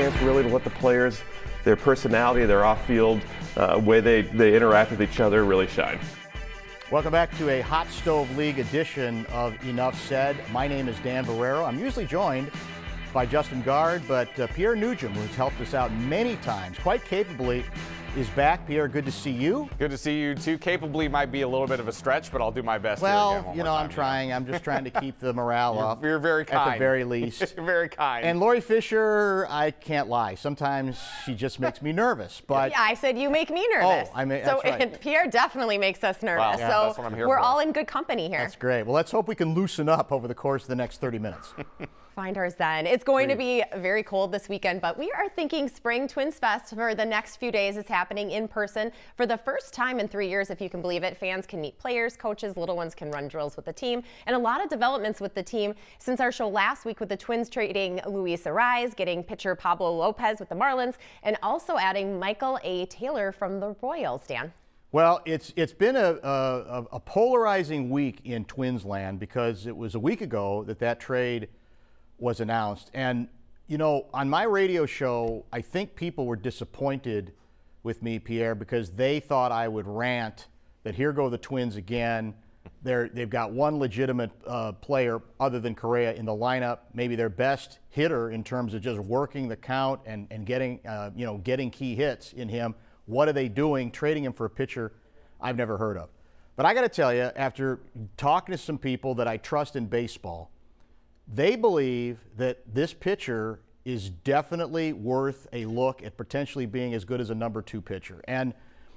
chance really to let the players, their personality, their off-field way they interact with each other really shine. Welcome back to a Hot Stove League edition of Enough Said. My name is Dan Barreiro. I'm usually joined by Justin Gaard, but Pierre Nugent, who's helped us out many times, quite capably, is back. Pierre, good to see you. Good to see you too. Capably might be a little bit of a stretch, but I'll do my best. Well, you know, I'm trying. I'm just trying to keep the morale up. You're very kind. At the very least. You're very kind. And Lori Fisher, I can't lie. Sometimes she just makes me nervous. But yeah, I said you make me nervous. Oh, that's so right. Pierre definitely makes us nervous. Wow. Yeah, so that's what I'm here we're for. all in good company here. That's great. Well, let's hope we can loosen up over the course of the next 30 minutes. Find our zen. It's going to be very cold this weekend, but we are thinking Spring TwinsFest for the next few days is happening in person for the first time in 3 years, if you can believe it. Fans can meet players, coaches, little ones can run drills with the team, and a lot of developments with the team since our show last week with the Twins trading Luis Arraez, getting pitcher Pablo Lopez with the Marlins, and also adding Michael A. Taylor from the Royals. Dan? Well, it's been a polarizing week in Twins land because it was a week ago that trade was announced. And, you know, on my radio show, I think people were disappointed with me, Pierre, because they thought I would rant that here go the Twins again. They've got one legitimate player other than Correa in the lineup, maybe their best hitter in terms of just working the count and getting key hits in him. What are they doing, trading him for a pitcher I've never heard of? But I got to tell you, after talking to some people that I trust in baseball, they believe that this pitcher is definitely worth a look at potentially being as good as a number 2 pitcher. And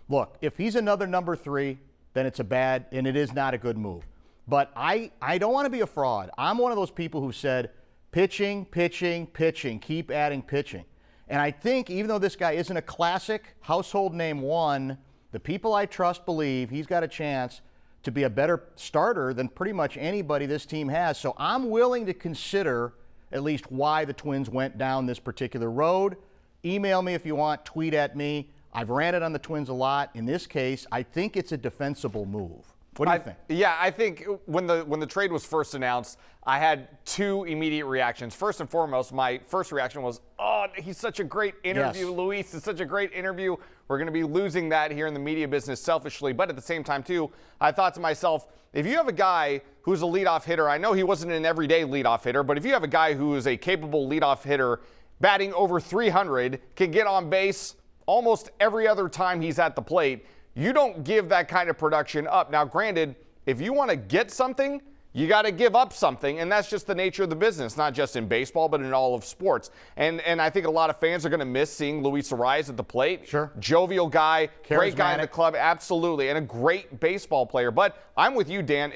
look, if he's another number 3, then it's it is not a good move. But I don't want to be a fraud. I'm one of those people who said pitching, pitching, pitching, keep adding pitching. And I think even though this guy isn't a classic household name one, the people I trust believe he's got a chance to be a better starter than pretty much anybody this team has. So I'm willing to consider at least why the Twins went down this particular road. Email me if you want, tweet at me. I've ranted on the Twins a lot. In this case, I think it's a defensible move. What do you think? Yeah, I think when the trade was first announced, I had 2 immediate reactions. First and foremost, my first reaction was, oh, he's such a great interview. Yes. Luis is such a great interview. We're going to be losing that here in the media business selfishly. But at the same time, too, I thought to myself, if you have a guy who's a leadoff hitter, I know he wasn't an everyday leadoff hitter, but if you have a guy who is a capable leadoff hitter, batting over 300, can get on base almost every other time he's at the plate, you don't give that kind of production up. Now, granted, if you want to get something, you got to give up something, and that's just the nature of the business, not just in baseball, but in all of sports. And I think a lot of fans are going to miss seeing Luis Arraez at the plate. Sure. Jovial guy, great guy in the club, absolutely, and a great baseball player. But I'm with you, Dan.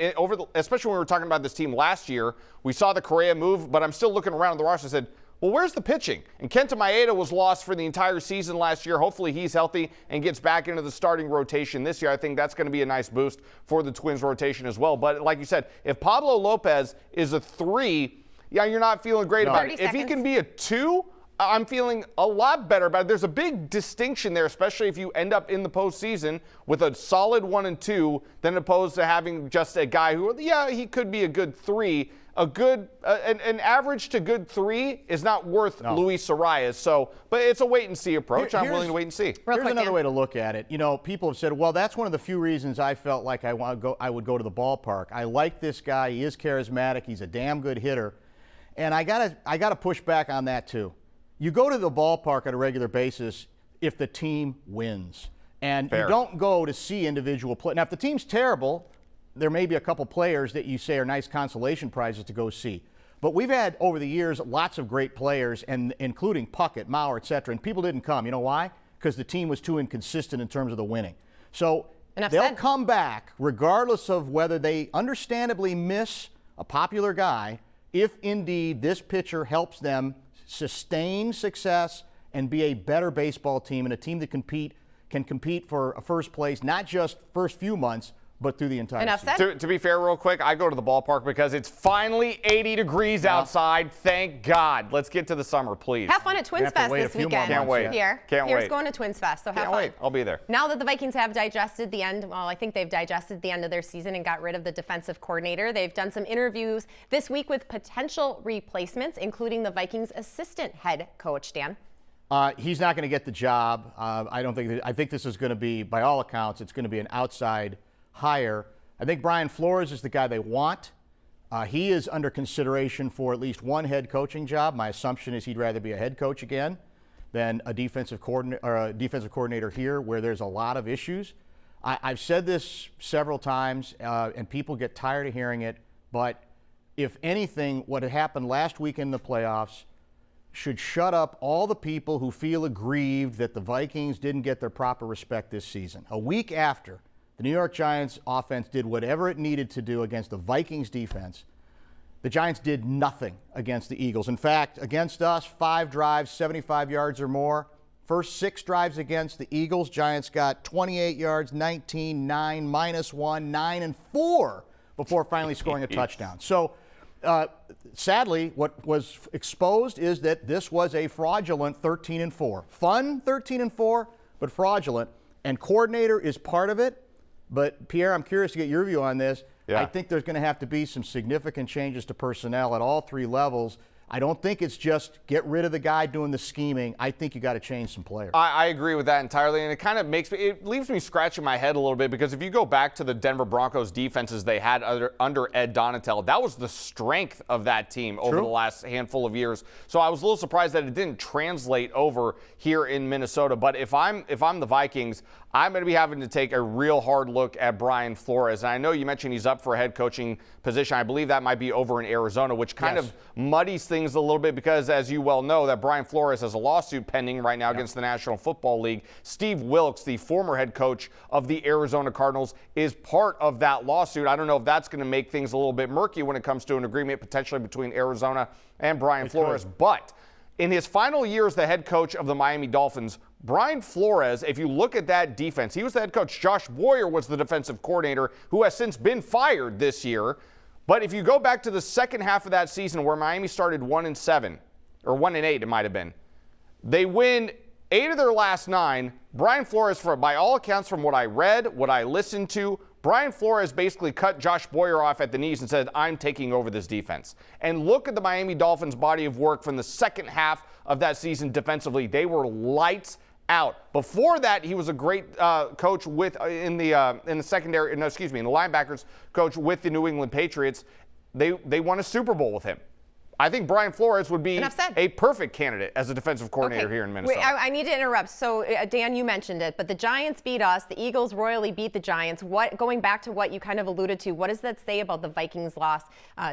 Especially when we were talking about this team last year, we saw the Correa move, but I'm still looking around the roster and said, well, where's the pitching? And Kenta Maeda was lost for the entire season last year. Hopefully he's healthy and gets back into the starting rotation this year. I think that's going to be a nice boost for the Twins rotation as well. But like you said, if Pablo Lopez is a 3, yeah, you're not feeling great about it. If he can be a 2, I'm feeling a lot better about it. There's a big distinction there, especially if you end up in the postseason with a solid 1 and 2, than opposed to having just a guy who, yeah, he could be a good 3. An average to good 3 is not worth Luis Arraez. So, but it's a wait and see approach. I'm willing to wait and see. Here's another way to look at it. You know, people have said, well, that's one of the few reasons I felt like I would go to the ballpark. I like this guy. He is charismatic. He's a damn good hitter. And I gotta push back on that too. You go to the ballpark on a regular basis if the team wins. And you don't go to see individual play. Now, if the team's terrible, there may be a couple players that you say are nice consolation prizes to go see. But we've had, over the years, lots of great players, and including Puckett, Mauer, et cetera, and people didn't come. You know why? Because the team was too inconsistent in terms of the winning. So they'll come back regardless of whether they understandably miss a popular guy, if indeed this pitcher helps them sustain success and be a better baseball team and a team that can compete for a first place, not just first few months, but through the entire season. To be fair, real quick, I go to the ballpark because it's finally 80 degrees outside. Thank God. Let's get to the summer, please. Have fun at TwinsFest this weekend. Can't wait. Pierre's going to TwinsFest, so have fun. Can't wait. I'll be there. Now that the Vikings have digested the end, well, I think they've digested the end of their season and got rid of the defensive coordinator. They've done some interviews this week with potential replacements, including the Vikings assistant head coach, Dan. He's not going to get the job. I think this is going to be, by all accounts, it's going to be an outside hire. I think Brian Flores is the guy they want. He is under consideration for at least one head coaching job. My assumption is he'd rather be a head coach again than a defensive coordinator here, where there's a lot of issues. I've said this several times, and people get tired of hearing it, but if anything, what had happened last week in the playoffs should shut up all the people who feel aggrieved that the Vikings didn't get their proper respect this season. A week after the New York Giants offense did whatever it needed to do against the Vikings defense, the Giants did nothing against the Eagles. In fact, against us, 5 drives, 75 yards or more. First 6 drives against the Eagles, Giants got 28 yards, 19, 9, -1, 9, and 4 before finally scoring a touchdown. So, sadly, what was exposed is that this was a fraudulent 13-4. Fun 13-4, but fraudulent. And coordinator is part of it. But, Pierre, I'm curious to get your view on this. Yeah. I think there's going to have to be some significant changes to personnel at all 3 levels. I don't think it's just get rid of the guy doing the scheming. I think you got to change some players. I agree with that entirely, and it kind of leaves me scratching my head a little bit, because if you go back to the Denver Broncos defenses they had under Ed Donatell, that was the strength of that team over the last handful of years. So I was a little surprised that it didn't translate over here in Minnesota. But if I'm the Vikings, I'm going to be having to take a real hard look at Brian Flores. And I know you mentioned he's up for a head coaching position. I believe that might be over in Arizona, which kind of muddies things a little bit, because, as you well know, that Brian Flores has a lawsuit pending right now against the National Football League. Steve Wilks, the former head coach of the Arizona Cardinals, is part of that lawsuit. I don't know if that's going to make things a little bit murky when it comes to an agreement potentially between Arizona and Brian Flores. But in his final year as the head coach of the Miami Dolphins, Brian Flores, if you look at that defense, he was the head coach. Josh Boyer was the defensive coordinator, who has since been fired this year. But if you go back to the second half of that season, where Miami started 1-7, or 1-8 it might have been, they win 8 of their last 9. Brian Flores, by all accounts, from what I read, what I listened to, Brian Flores basically cut Josh Boyer off at the knees and said, I'm taking over this defense. And look at the Miami Dolphins' body of work from the second half of that season defensively. They were lights out. Before that, he was a great coach in the secondary. No, excuse me, in the linebackers coach with the New England Patriots. They won a Super Bowl with him. I think Brian Flores would be a perfect candidate as a defensive coordinator here in Minnesota. Wait, I need to interrupt. So, Dan, you mentioned it, but the Giants beat us. The Eagles royally beat the Giants. Going back to what you kind of alluded to, what does that say about the Vikings' loss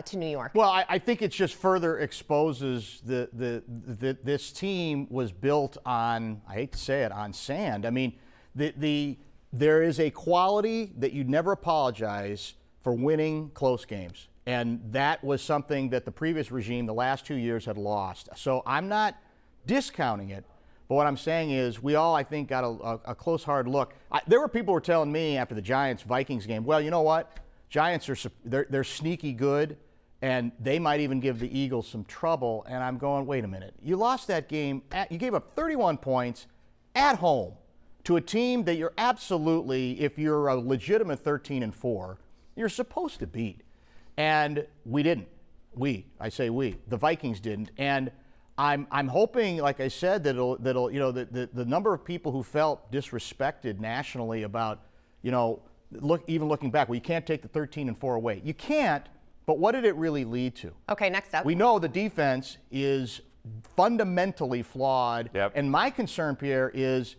to New York? Well, I think it just further exposes this team was built on, I hate to say it, on sand. I mean, there is a quality that you never apologize for winning close games. And that was something that the previous regime, the last 2 years, had lost. So I'm not discounting it, but what I'm saying is we all, I think, got a close, hard look. There were people who were telling me after the Giants-Vikings game, well, you know what? Giants they're sneaky good, and they might even give the Eagles some trouble. And I'm going, wait a minute. You lost that game. You gave up 31 points at home to a team that you're absolutely, if you're a legitimate 13-4, you're supposed to beat. And we didn't. The Vikings didn't. And I'm hoping, like I said, that'll the number of people who felt disrespected nationally about, even looking back, well, you can't take the 13-4 away. You can't, but what did it really lead to? Okay, next up. We know the defense is fundamentally flawed. Yep. And my concern, Pierre, is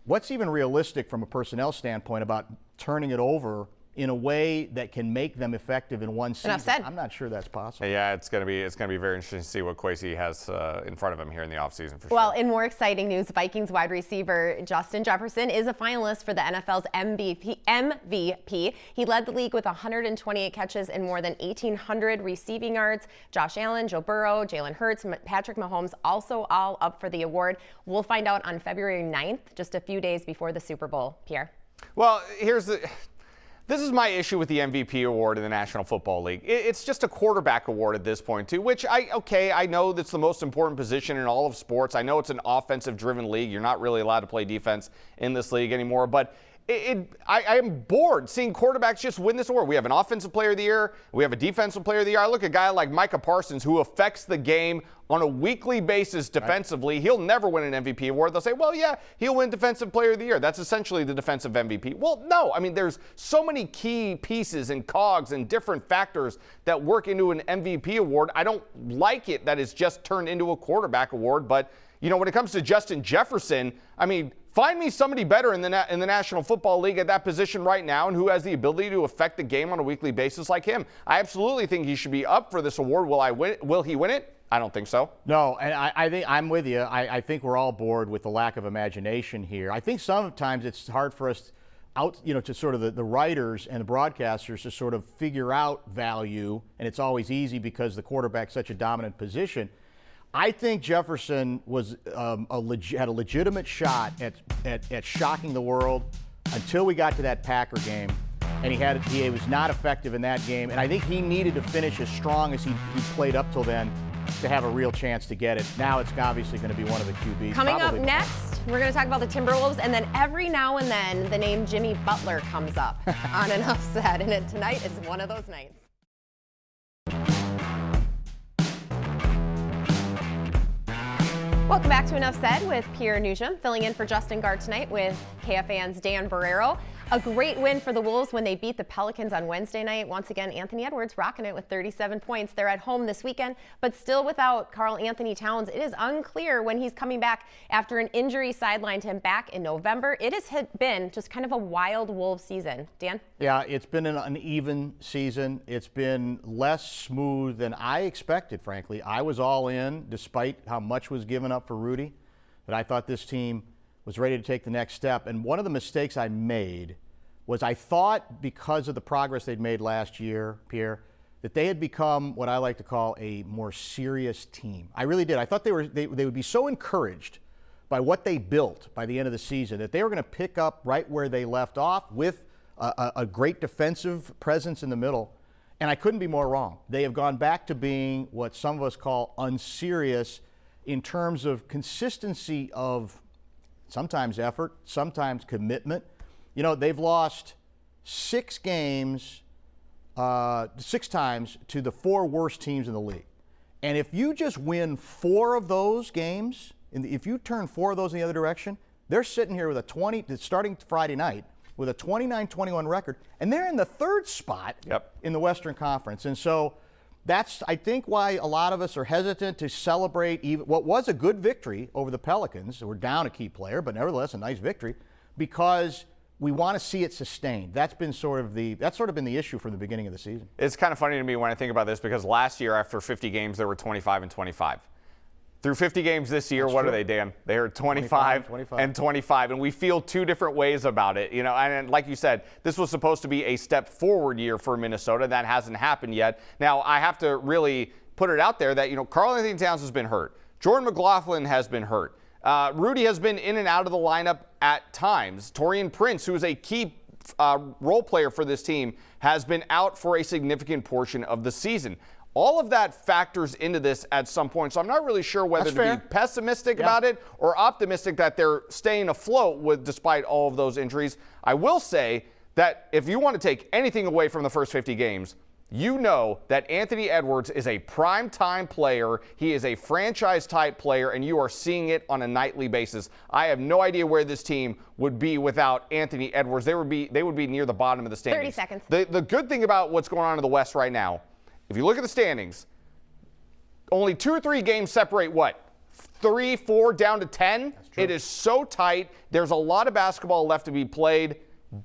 what's even realistic from a personnel standpoint about turning it over in a way that can make them effective in one season. I'm not sure that's possible. Yeah, it's going to be very interesting to see what Kwesi has in front of him here in the offseason for sure. Well, in more exciting news, Vikings wide receiver Justin Jefferson is a finalist for the NFL's MVP. He led the league with 128 catches and more than 1,800 receiving yards. Josh Allen, Joe Burrow, Jalen Hurts, Patrick Mahomes also all up for the award. We'll find out on February 9th, just a few days before the Super Bowl. Pierre? Well, this is my issue with the MVP award in the National Football League. It's just a quarterback award at this point, too, which I know that's the most important position in all of sports. I know it's an offensive-driven league. You're not really allowed to play defense in this league anymore. But I am bored seeing quarterbacks just win this award. We have an offensive player of the year. We have a defensive player of the year. I look at a guy like Micah Parsons, who affects the game on a weekly basis defensively. Right. He'll never win an MVP award. They'll say, well, yeah, he'll win defensive player of the year. That's essentially the defensive MVP. Well, no. I mean, there's so many key pieces and cogs and different factors that work into an MVP award. I don't like it that it's just turned into a quarterback award. But, you know, when it comes to Justin Jefferson, I mean, find me somebody better in the National Football League at that position right now and who has the ability to affect the game on a weekly basis like him. I absolutely think he should be up for this award. Will he win it? I don't think so. No, and I think I'm with you. I think we're all bored with the lack of imagination here. I think sometimes it's hard for us to sort of the writers and the broadcasters to sort of figure out value, and it's always easy because the quarterback's such a dominant position. I think Jefferson was had a legitimate shot at shocking the world until we got to that Packer game, and he was not effective in that game. And I think he needed to finish as strong as he played up till then to have a real chance to get it. Now it's obviously going to be one of the QBs. Coming up next, we're going to talk about the Timberwolves, and then every now and then the name Jimmy Butler comes up on Enough Said, and tonight is one of those nights. Welcome back to Enough Said with Pierre Nugent, filling in for Justin Gaard tonight with KFAN's Dan Barreiro. A great win for the Wolves when they beat the Pelicans on Wednesday night. Once again, Anthony Edwards rocking it with 37 points. They're at home this weekend, but still without Karl Anthony Towns. It is unclear when he's coming back after an injury sidelined him back in November. It has been just kind of a wild Wolves season. Dan? Yeah, it's been an uneven season. It's been less smooth than I expected, frankly. I was all in, despite how much was given up for Rudy, that I thought this team was ready to take the next step. And one of the mistakes I made was I thought, because of the progress they'd made last year, Pierre, that they had become what I like to call a more serious team. I really did. I thought they would be so encouraged by what they built by the end of the season that they were going to pick up right where they left off with a great defensive presence in the middle. And I couldn't be more wrong. They have gone back to being what some of us call unserious in terms of consistency of sometimes effort, sometimes commitment. You know, they've lost 6 games, 6 times to the 4 worst teams in the league. And if you just win 4 of those games, if you turn 4 of those in the other direction, they're sitting here with starting Friday night, with a 29-21 record, and they're in the 3rd spot in the Western Conference. And so that's, I think, why a lot of us are hesitant to celebrate what was a good victory over the Pelicans. We're down a key player, but nevertheless a nice victory, because we want to see it sustained. That's sort of been the issue from the beginning of the season. It's kind of funny to me when I think about this, because last year after 50 games, they were 25-25. Through 50 games this year, what are they, Dan? They are 25 and 25, and we feel 2 different ways about it. You know, and like you said, this was supposed to be a step forward year for Minnesota. That hasn't happened yet. Now, I have to really put it out there that, you know, Karl Anthony Towns has been hurt. Jordan McLaughlin has been hurt. Rudy has been in and out of the lineup at times. Taurean Prince, who is a key role player for this team, has been out for a significant portion of the season. All of that factors into this at some point, so I'm not really sure whether to be pessimistic about it or optimistic that they're staying afloat despite all of those injuries. I will say that if you want to take anything away from the first 50 games, you know that Anthony Edwards is a prime-time player. He is a franchise-type player, and you are seeing it on a nightly basis. I have no idea where this team would be without Anthony Edwards. They would be near the bottom of the standings. 30 seconds. The good thing about what's going on in the West right now, if you look at the standings, only 2 or 3 games separate 3, 4 down to 10? It is so tight. There's a lot of basketball left to be played,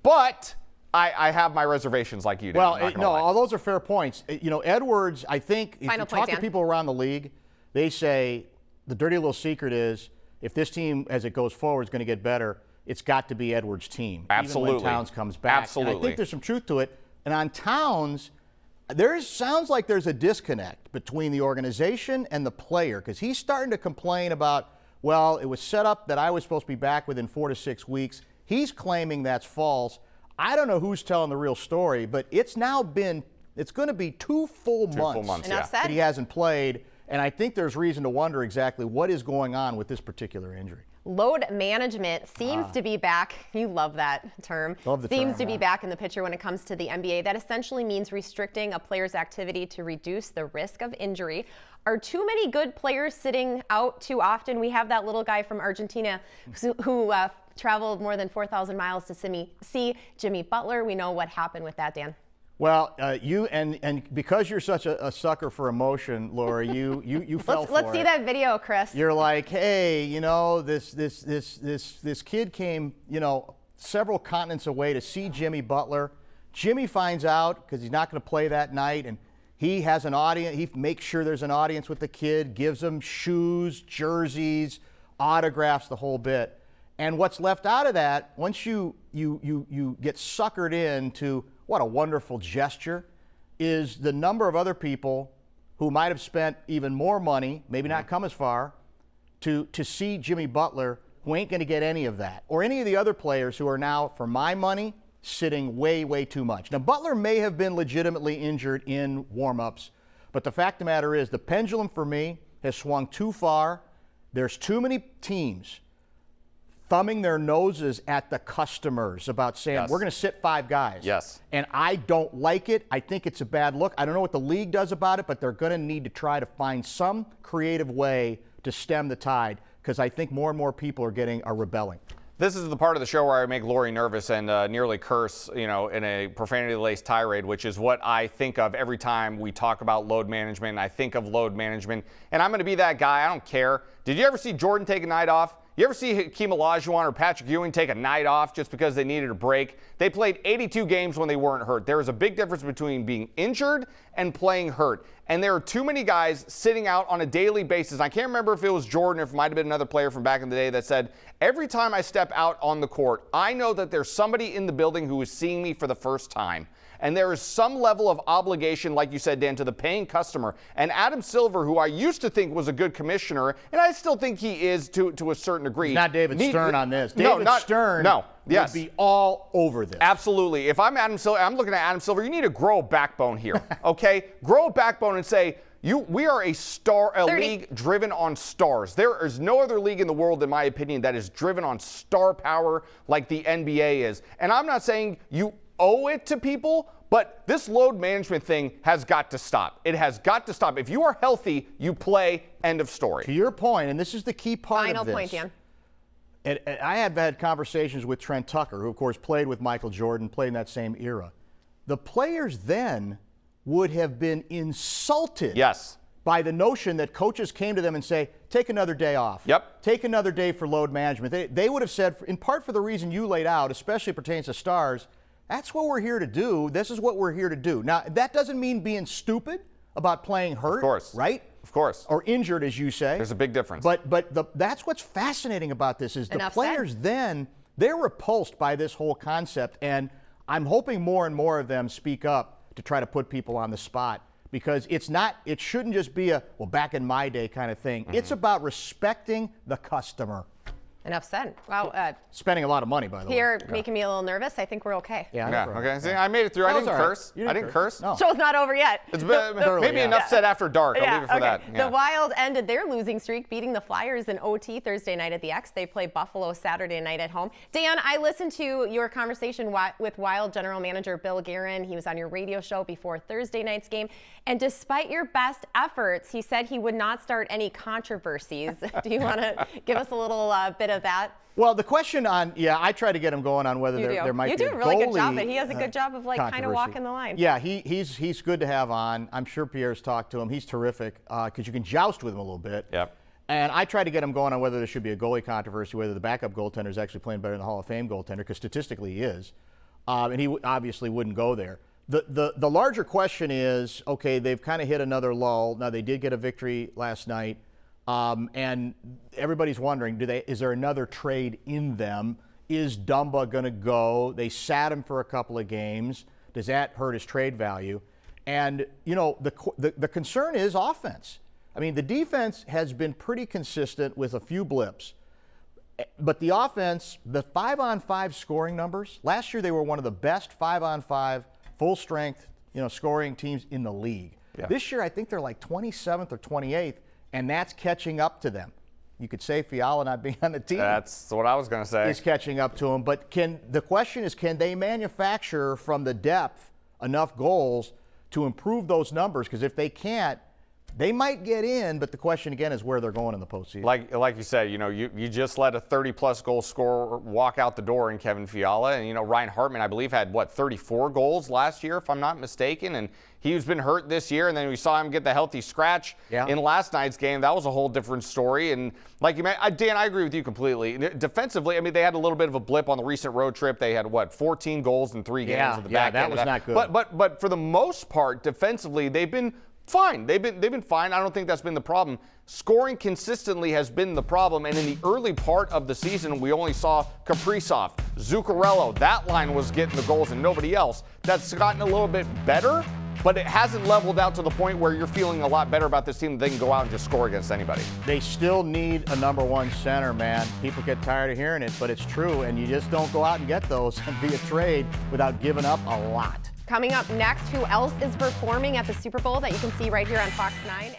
but I have my reservations like you do. Well, all those are fair points. You know, Edwards, I think, if you talk to people around the league, they say the dirty little secret is if this team, as it goes forward, is going to get better, it's got to be Edwards' team. Absolutely. Even when Towns comes back. Absolutely. And I think there's some truth to it. And on Towns, sounds like there's a disconnect between the organization and the player, because he's starting to complain about, well, it was set up that I was supposed to be back within 4 to 6 weeks. He's claiming that's false. I don't know who's telling the real story, but it's going to be 2 full months that he hasn't played, and I think there's reason to wonder exactly what is going on with this particular injury. Load management seems to be back. You love that term. Love the seems term, to be back in the picture when it comes to the NBA. That essentially means restricting a player's activity to reduce the risk of injury. Are too many good players sitting out too often? We have that little guy from Argentina who traveled more than 4,000 miles to see Jimmy Butler. We know what happened with that, Dan. Well, you and because you're such a sucker for emotion, Laura, you fell for it. Let's see that video, Chris. You're like, hey, you know, this kid came, you know, several continents away to see Jimmy Butler. Jimmy finds out because he's not going to play that night, and he has an audience. He makes sure there's an audience with the kid, gives him shoes, jerseys, autographs, the whole bit. And what's left out of that, once you get suckered into what a wonderful gesture, is the number of other people who might have spent even more money, maybe not come as far, to see Jimmy Butler, who ain't going to get any of that, or any of the other players who are now, for my money, sitting way, way too much. Now, Butler may have been legitimately injured in warm-ups, but the fact of the matter is the pendulum for me has swung too far. There's too many teams thumbing their noses at the customers about saying, we're going to sit 5 guys. Yes. And I don't like it. I think it's a bad look. I don't know what the league does about it, but they're going to need to try to find some creative way to stem the tide, because I think more and more people are rebelling. This is the part of the show where I make Lori nervous and nearly curse, you know, in a profanity-laced tirade, which is what I think of every time we talk about load management. I think of load management, and I'm going to be that guy. I don't care. Did you ever see Jordan take a night off? You ever see Hakeem Olajuwon or Patrick Ewing take a night off just because they needed a break? They played 82 games when they weren't hurt. There is a big difference between being injured and playing hurt. And there are too many guys sitting out on a daily basis. I can't remember if it was Jordan or if it might have been another player from back in the day that said, every time I step out on the court, I know that there's somebody in the building who is seeing me for the first time. And there is some level of obligation, like you said, Dan, to the paying customer. And Adam Silver, who I used to think was a good commissioner, and I still think he is to a certain degree. He's not David Stern on this. David Stern would be all over this. Absolutely. If I'm Adam Silver, I'm looking at Adam Silver, you need to grow a backbone here, okay? Grow a backbone and say, we are a league driven on stars. There is no other league in the world, in my opinion, that is driven on star power like the NBA is. And I'm not saying you owe it to people, but this load management thing has got to stop. It has got to stop. If you are healthy, you play, end of story. To your point, and this is the key part Final of this. point, Dan. And I have had conversations with Trent Tucker, who, of course, played with Michael Jordan, played in that same era. The players then would have been insulted by the notion that coaches came to them and say, take another day off. Yep. Take another day for load management. They would have said, in part for the reason you laid out, especially pertains to stars, that's what we're here to do. This is what we're here to do. Now, that doesn't mean being stupid about playing hurt, of course, right? Of course. Or injured, as you say. There's a big difference. But that's what's fascinating about this is the players then, they're repulsed by this whole concept, and I'm hoping more and more of them speak up to try to put people on the spot, because it shouldn't just be back in my day kind of thing. Mm-hmm. It's about respecting the customer. Enough said. Wow. Spending a lot of money, by the way. Here, making me a little nervous. I think we're okay. Yeah. Okay. See, I made it through. I didn't curse. I didn't curse. No. Show's not over yet. It's maybe enough said after dark. I'll leave it for that. Yeah. The Wild ended their losing streak, beating the Flyers in OT Thursday night at the X. They play Buffalo Saturday night at home. Dan, I listened to your conversation with Wild general manager Bill Guerin. He was on your radio show before Thursday night's game. And despite your best efforts, he said he would not start any controversies. Do you want to give us a little bit of that? Well, the question I try to get him going on whether there might be a goalie. You do a really good job, but he has a good job of kind of walking the line. Yeah, he's good to have on. I'm sure Pierre's talked to him. He's terrific because you can joust with him a little bit. Yep. And I tried to get him going on whether there should be a goalie controversy, whether the backup goaltender is actually playing better than the Hall of Fame goaltender, because statistically he is. And he obviously wouldn't go there. The larger question is, okay, they've kind of hit another lull. Now, they did get a victory last night. And everybody's wondering, is there another trade in them? Is Dumba going to go? They sat him for a couple of games. Does that hurt his trade value? And, you know, the concern is offense. I mean, the defense has been pretty consistent with a few blips. But the offense, the 5-on-5 scoring numbers, last year they were one of the best 5-on-5 full-strength, scoring teams in the league. Yeah. This year I think they're like 27th or 28th. And that's catching up to them. you could say Fiala not being on the team. That's what I was going to say. Is catching up to him. But the question is, can they manufacture from the depth enough goals to improve those numbers? Because if they can't, they might get in, but the question again is where they're going in the postseason. Like you said, you just let a 30-plus goal scorer walk out the door in Kevin Fiala, and Ryan Hartman, I believe, had 34 goals last year, if I'm not mistaken, and he's been hurt this year, and then we saw him get the healthy scratch in last night's game. That was a whole different story, and like you mentioned, Dan, I agree with you completely. Defensively, I mean, they had a little bit of a blip on the recent road trip. They had 14 goals in 3 games at the back end. That was not good. But for the most part, defensively, they've been fine. They've been fine. I don't think that's been the problem. Scoring consistently has been the problem, and in the early part of the season, we only saw Kaprizov, Zuccarello. That line was getting the goals and nobody else. That's gotten a little bit better, but it hasn't leveled out to the point where you're feeling a lot better about this team that they can go out and just score against anybody. They still need a number 1 center, man. People get tired of hearing it, but it's true, and you just don't go out and get those via trade without giving up a lot. Coming up next, who else is performing at the Super Bowl that you can see right here on Fox 9?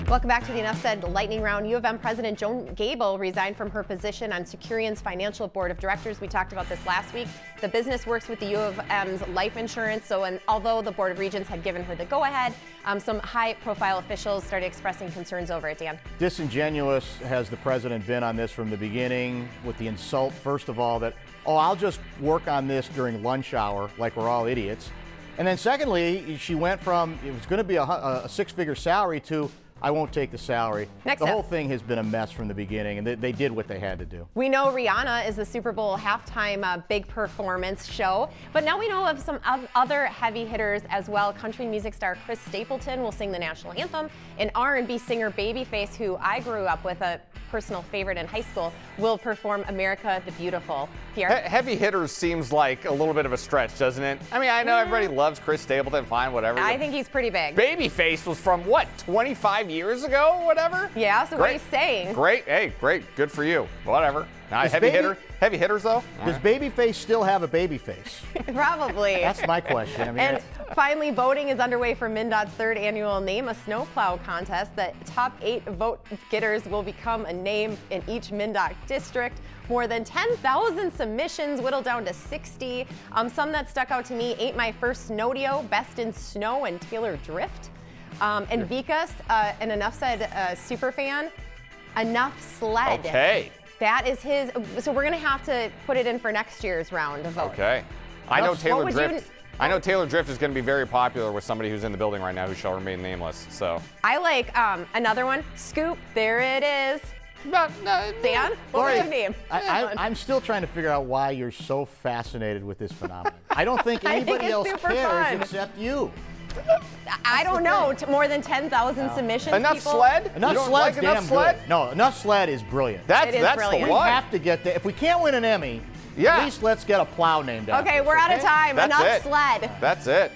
Welcome back to the Enough Said Lightning Round. U of M President Joan Gable resigned from her position on Securion's financial board of directors. We talked about this last week. The business works with the U of M's life insurance, although the Board of Regents had given her the go-ahead, some high-profile officials started expressing concerns over it, Dan. Disingenuous has the president been on this from the beginning, with the insult, first of all, that, I'll just work on this during lunch hour like we're all idiots. And then secondly, she went from, it was going to be a six-figure salary to, I won't take the salary. The whole thing has been a mess from the beginning, and they did what they had to do. We know Rihanna is the Super Bowl halftime big performance show, but now we know of some other heavy hitters as well. Country music star Chris Stapleton will sing the national anthem, and R&B singer Babyface, who I grew up with, a personal favorite in high school, will perform America the Beautiful. Pierre? Heavy hitters seems like a little bit of a stretch, doesn't it? I mean, I know everybody loves Chris Stapleton, fine, whatever. I think he's pretty big. Babyface was from, 25 years ago, whatever? Yeah, so what are you saying? Great, hey, great, good for you, whatever. Heavy hitters, though? Does Babyface still have a baby face? Probably. That's my question. And finally, voting is underway for MnDOT's 3rd annual Name a Snowplow contest. The top 8 vote getters will become a name in each MnDOT district. More than 10,000 submissions, whittled down to 60. Some that stuck out to me: Ain't My First Snowdio, Best in Snow, and Taylor Drift. And Vikas, an Enough Said super fan, Enough Sled. Okay. That is his. So we're going to have to put it in for next year's round of voting. Okay. I know Taylor Drift is going to be very popular with somebody who's in the building right now who shall remain nameless. So I like another one. Scoop. There it is. Dan, what's your name? I'm still trying to figure out why you're so fascinated with this phenomenon. I don't think anybody else cares except you. I don't know. More than 10,000 submissions. Enough Sled? Enough Sled's damn good. No, Enough Sled is brilliant. That's brilliant. The one. We have to get there. If we can't win an Emmy, at least let's get a plow named after us. Okay, we're out of time. Enough Sled. That's it.